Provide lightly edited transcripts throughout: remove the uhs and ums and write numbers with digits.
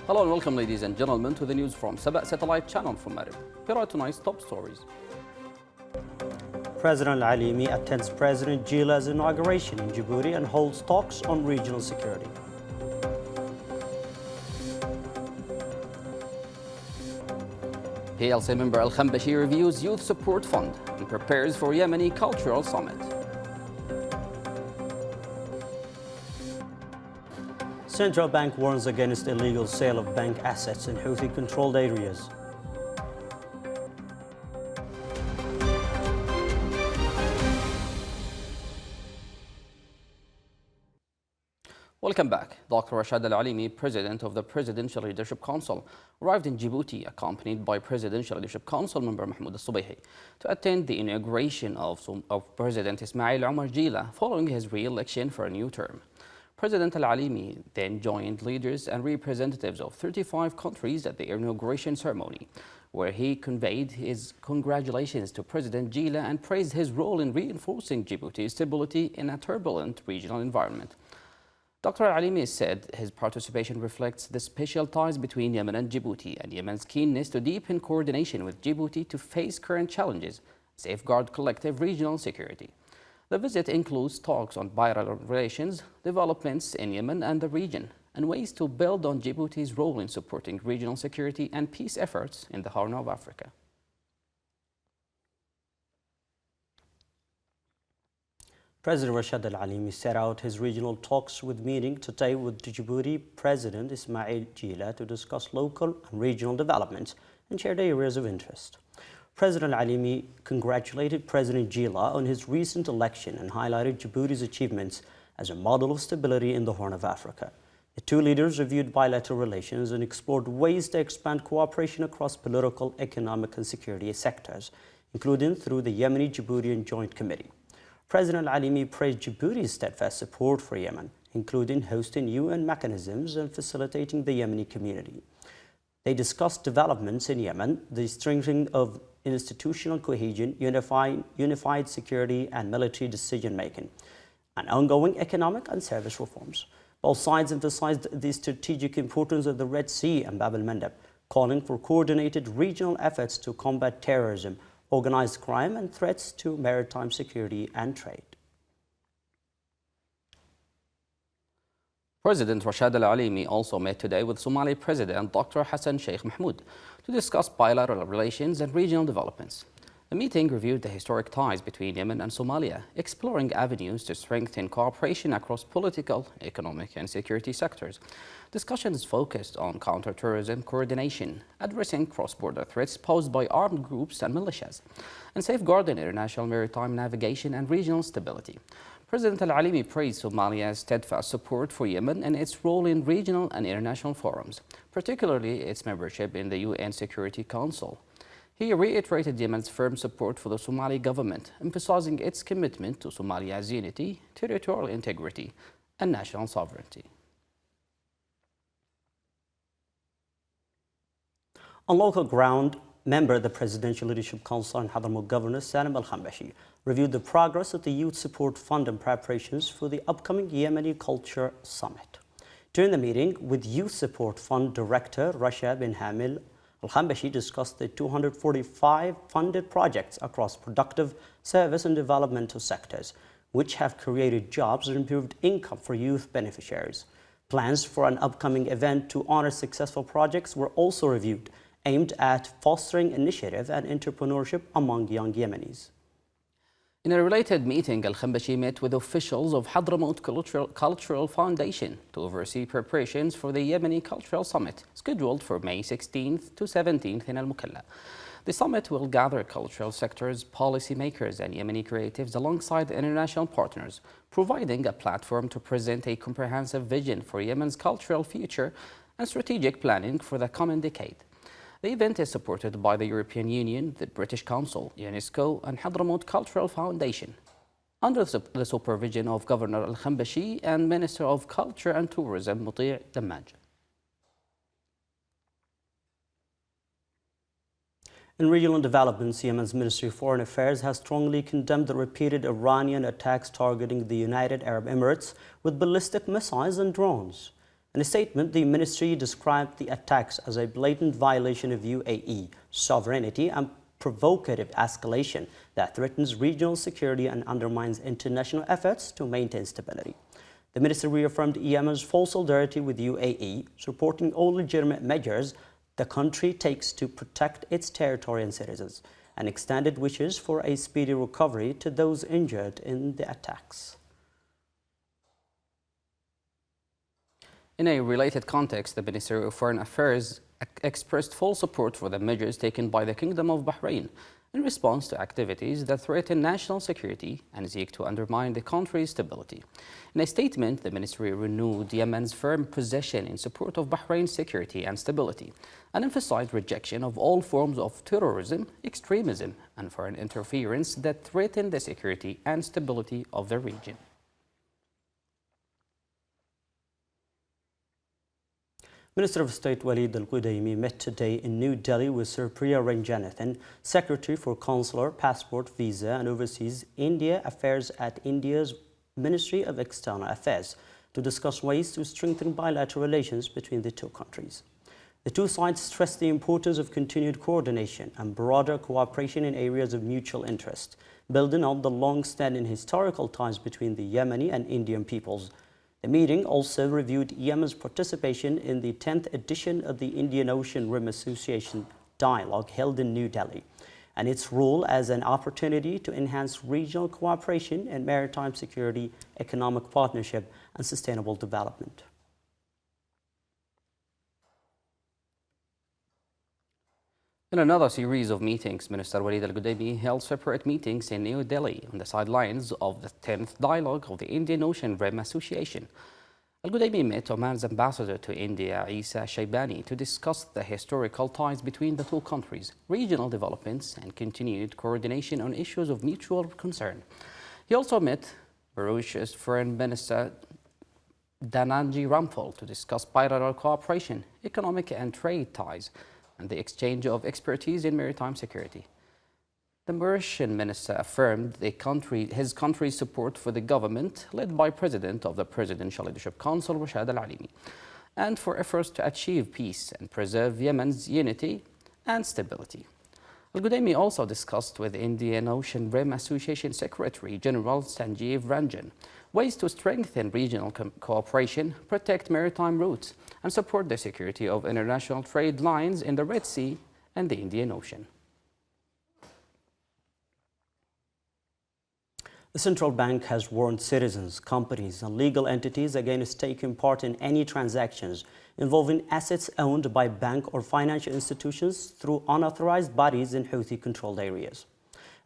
Hello and welcome, ladies and gentlemen, to the news from SABA satellite channel from Marib. Here are tonight's top stories. President Al-Alimi attends President Gila's inauguration in Djibouti and holds talks on regional security. PLC member Al-Khambashi reviews Youth Support Fund and prepares for Yemeni Cultural Summit. Central Bank warns against illegal sale of bank assets in Houthi-controlled areas. Welcome back. Dr. Rashad Al-Alimi, President of the Presidential Leadership Council, arrived in Djibouti accompanied by Presidential Leadership Council member Mahmoud Al-Subayhi to attend the inauguration of President Ismail Omar Gila following his re-election for a new term. President Al-Alimi then joined leaders and representatives of 35 countries at the inauguration ceremony, where he conveyed his congratulations to President Gila and praised his role in reinforcing Djibouti's stability in a turbulent regional environment. Dr. Al-Alimi said his participation reflects the special ties between Yemen and Djibouti and Yemen's keenness to deepen coordination with Djibouti to face current challenges, safeguard collective regional security. The visit includes talks on bilateral relations, developments in Yemen and the region, and ways to build on Djibouti's role in supporting regional security and peace efforts in the Horn of Africa. President Rashad Al-Alimi set out his regional talks meeting today with Djibouti President Ismail Gila to discuss local and regional developments and shared areas of interest. President Al-Alimi congratulated President Gila on his recent election and highlighted Djibouti's achievements as a model of stability in the Horn of Africa. The two leaders reviewed bilateral relations and explored ways to expand cooperation across political, economic and security sectors, including through the Yemeni-Djiboutian Joint Committee. President Al-Alimi praised Djibouti's steadfast support for Yemen, including hosting UN mechanisms and facilitating the Yemeni community. They discussed developments in Yemen, the strengthening of institutional cohesion, unified security and military decision-making, and ongoing economic and service reforms. Both sides emphasized the strategic importance of the Red Sea and Bab el-Mandeb, calling for coordinated regional efforts to combat terrorism, organized crime and threats to maritime security and trade. President Rashad Al-Alimi also met today with Somali President Dr. Hassan Sheikh Mahmoud to discuss bilateral relations and regional developments. The meeting reviewed the historic ties between Yemen and Somalia, exploring avenues to strengthen cooperation across political, economic and security sectors. Discussions focused on counterterrorism coordination, addressing cross-border threats posed by armed groups and militias, and safeguarding international maritime navigation and regional stability. President Al-Alimi praised Somalia's steadfast support for Yemen and its role in regional and international forums, particularly its membership in the UN Security Council. He reiterated Yemen's firm support for the Somali government, emphasizing its commitment to Somalia's unity, territorial integrity, and national sovereignty. On local ground, member of the Presidential Leadership Council and Hadramaut Governor Salim Al-Khambashi reviewed the progress of the Youth Support Fund and preparations for the upcoming Yemeni Culture Summit. During the meeting with Youth Support Fund Director Rashad bin Hamil, Al-Khambashi discussed the 245 funded projects across productive, service and developmental sectors, which have created jobs and improved income for youth beneficiaries. Plans for an upcoming event to honor successful projects were also reviewed, aimed at fostering initiative and entrepreneurship among young Yemenis. In a related meeting, Al-Khambashi met with officials of Hadramaut Cultural Foundation to oversee preparations for the Yemeni Cultural Summit, scheduled for May 16th to 17th in Al-Mukalla. The summit will gather cultural sectors, policymakers and Yemeni creatives alongside international partners, providing a platform to present a comprehensive vision for Yemen's cultural future and strategic planning for the coming decade. The event is supported by the European Union, the British Council, UNESCO and Hadramaut Cultural Foundation, under the supervision of Governor Al-Khambashi and Minister of Culture and Tourism Muti' Dammaj. In regional developments, Yemen's Ministry of Foreign Affairs has strongly condemned the repeated Iranian attacks targeting the United Arab Emirates with ballistic missiles and drones. In a statement, the ministry described the attacks as a blatant violation of UAE sovereignty and provocative escalation that threatens regional security and undermines international efforts to maintain stability. The minister reaffirmed Yemen's full solidarity with UAE, supporting all legitimate measures the country takes to protect its territory and citizens, and extended wishes for a speedy recovery to those injured in the attacks. In a related context, the Ministry of Foreign Affairs expressed full support for the measures taken by the Kingdom of Bahrain in response to activities that threaten national security and seek to undermine the country's stability. In a statement, the ministry renewed Yemen's firm position in support of Bahrain's security and stability and emphasized rejection of all forms of terrorism, extremism, and foreign interference that threaten the security and stability of the region. Minister of State Walid Al-Qudaymi met today in New Delhi with Sir Priya Ranganathan, Secretary for Consular, Passport, Visa and Overseas India Affairs at India's Ministry of External Affairs, to discuss ways to strengthen bilateral relations between the two countries. The two sides stressed the importance of continued coordination and broader cooperation in areas of mutual interest, building on the long-standing historical ties between the Yemeni and Indian peoples. The meeting also reviewed Yemen's participation in the 10th edition of the Indian Ocean Rim Association Dialogue held in New Delhi, and its role as an opportunity to enhance regional cooperation in maritime security, economic partnership, and sustainable development. In another series of meetings, Minister Walid Al-Qudaymi held separate meetings in New Delhi on the sidelines of the 10th dialogue of the Indian Ocean Rim Association. Al-Qudaymi met Oman's ambassador to India, Isa Shaybani, to discuss the historical ties between the two countries, regional developments, and continued coordination on issues of mutual concern. He also met Mauritius Foreign Minister Dhananjay Ramphal to discuss bilateral cooperation, economic and trade ties, and the exchange of expertise in maritime security. The Mauritian minister affirmed his country's support for the government led by President of the Presidential Leadership Council, Rashad Al-Alimi, and for efforts to achieve peace and preserve Yemen's unity and stability. Al-Qudaymi also discussed with Indian Ocean Rim Association Secretary General Sanjeev Ranjan ways to strengthen regional cooperation, protect maritime routes, and support the security of international trade lines in the Red Sea and the Indian Ocean. The central bank has warned citizens, companies, and legal entities against taking part in any transactions involving assets owned by bank or financial institutions through unauthorized bodies in Houthi-controlled areas.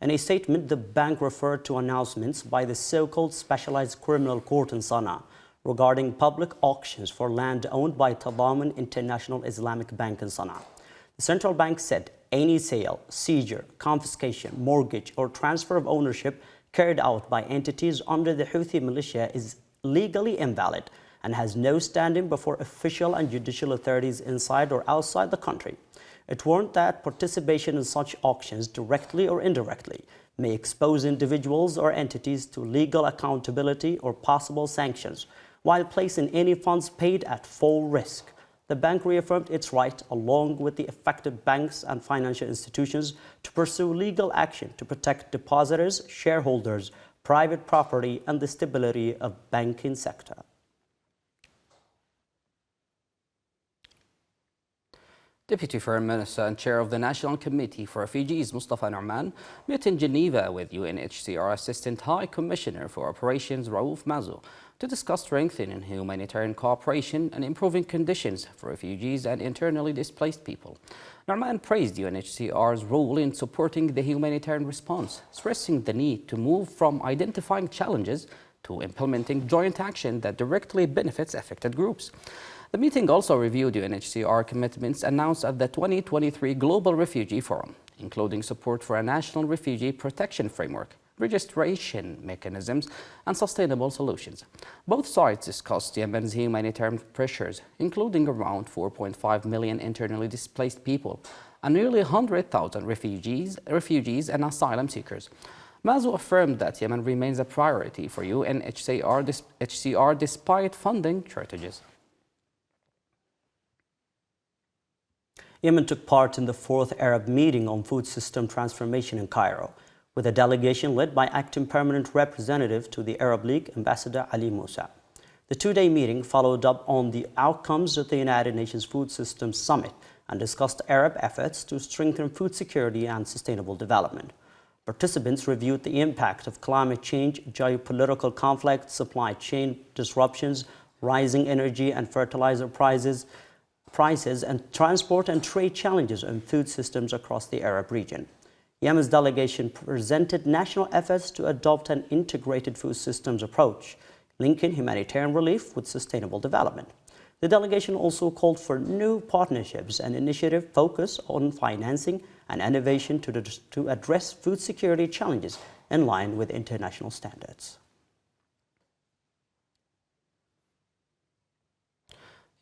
In a statement, the bank referred to announcements by the so-called Specialized Criminal Court in Sana'a regarding public auctions for land owned by Tadamun International Islamic Bank in Sana'a. The central bank said any sale, seizure, confiscation, mortgage, or transfer of ownership carried out by entities under the Houthi militia is legally invalid and has no standing before official and judicial authorities inside or outside the country. It warned that participation in such auctions, directly or indirectly, may expose individuals or entities to legal accountability or possible sanctions, while placing any funds paid at full risk. The bank reaffirmed its right, along with the affected banks and financial institutions, to pursue legal action to protect depositors, shareholders, private property, and the stability of banking sector. Deputy Foreign Minister and Chair of the National Committee for Refugees, Mustafa Nu'man, met in Geneva with UNHCR Assistant High Commissioner for Operations, Raouf Mazoux, to discuss strengthening humanitarian cooperation and improving conditions for refugees and internally displaced people. Nu'man praised UNHCR's role in supporting the humanitarian response, stressing the need to move from identifying challenges to implementing joint action that directly benefits affected groups. The meeting also reviewed UNHCR commitments announced at the 2023 Global Refugee Forum, including support for a national refugee protection framework, registration mechanisms, and sustainable solutions. Both sides discussed Yemen's humanitarian pressures, including around 4.5 million internally displaced people and nearly 100,000 refugees and asylum seekers. Mazoux affirmed that Yemen remains a priority for UNHCR despite funding shortages. Yemen took part in the 4th Arab meeting on food system transformation in Cairo, with a delegation led by acting permanent representative to the Arab League, Ambassador Ali Musa. The two-day meeting followed up on the outcomes of the United Nations Food Systems Summit and discussed Arab efforts to strengthen food security and sustainable development. Participants reviewed the impact of climate change, geopolitical conflict, supply chain disruptions, rising energy and fertilizer prices, and transport and trade challenges in food systems across the Arab region. Yemen's delegation presented national efforts to adopt an integrated food systems approach, linking humanitarian relief with sustainable development. The delegation also called for new partnerships and initiatives focused on financing and innovation to address food security challenges in line with international standards.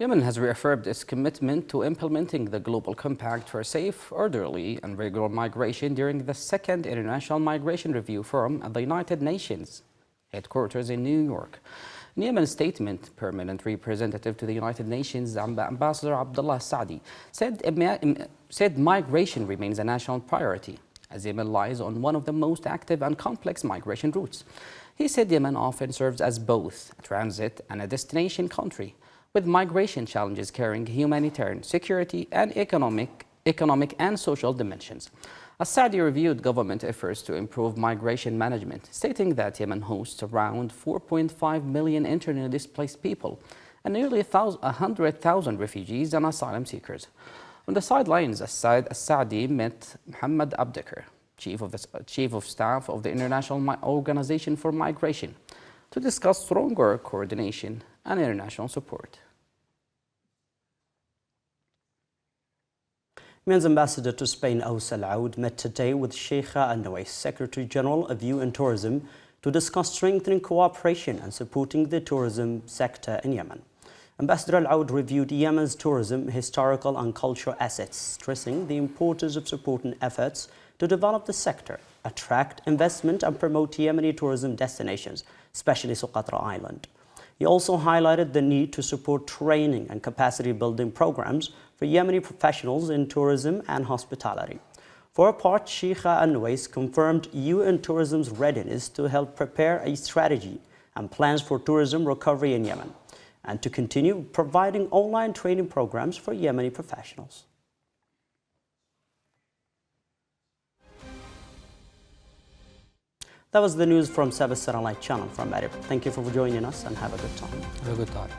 Yemen has reaffirmed its commitment to implementing the Global Compact for safe, orderly and regular migration during the second International Migration Review Forum at the United Nations headquarters in New York. In Yemen's statement, Permanent Representative to the United Nations, Ambassador Abdullah Saadi, said migration remains a national priority, as Yemen lies on one of the most active and complex migration routes. He said Yemen often serves as both a transit and a destination country, with migration challenges carrying humanitarian, security and economic and social dimensions. Saadi reviewed government efforts to improve migration management, stating that Yemen hosts around 4.5 million internally displaced people and nearly 100,000 refugees and asylum seekers. On the sidelines, Saadi met Mohammed Abdekar, Chief of Staff of the International Organization for Migration, to discuss stronger coordination and international support. Yemen's ambassador to Spain, Aus Al-Aoud, met today with Sheikha Al-Nawais, Secretary General of UN Tourism, to discuss strengthening cooperation and supporting the tourism sector in Yemen. Ambassador Al-Aoud reviewed Yemen's tourism, historical and cultural assets, stressing the importance of supporting efforts to develop the sector, attract investment and promote Yemeni tourism destinations, especially Socotra Island. He also highlighted the need to support training and capacity building programs for Yemeni professionals in tourism and hospitality. For her part, Sheikha Al-Nawais confirmed UN Tourism's readiness to help prepare a strategy and plans for tourism recovery in Yemen, and to continue providing online training programs for Yemeni professionals. That was the news from SABA Satellite Channel from Marib. Thank you for joining us and have a good time. Have a good time.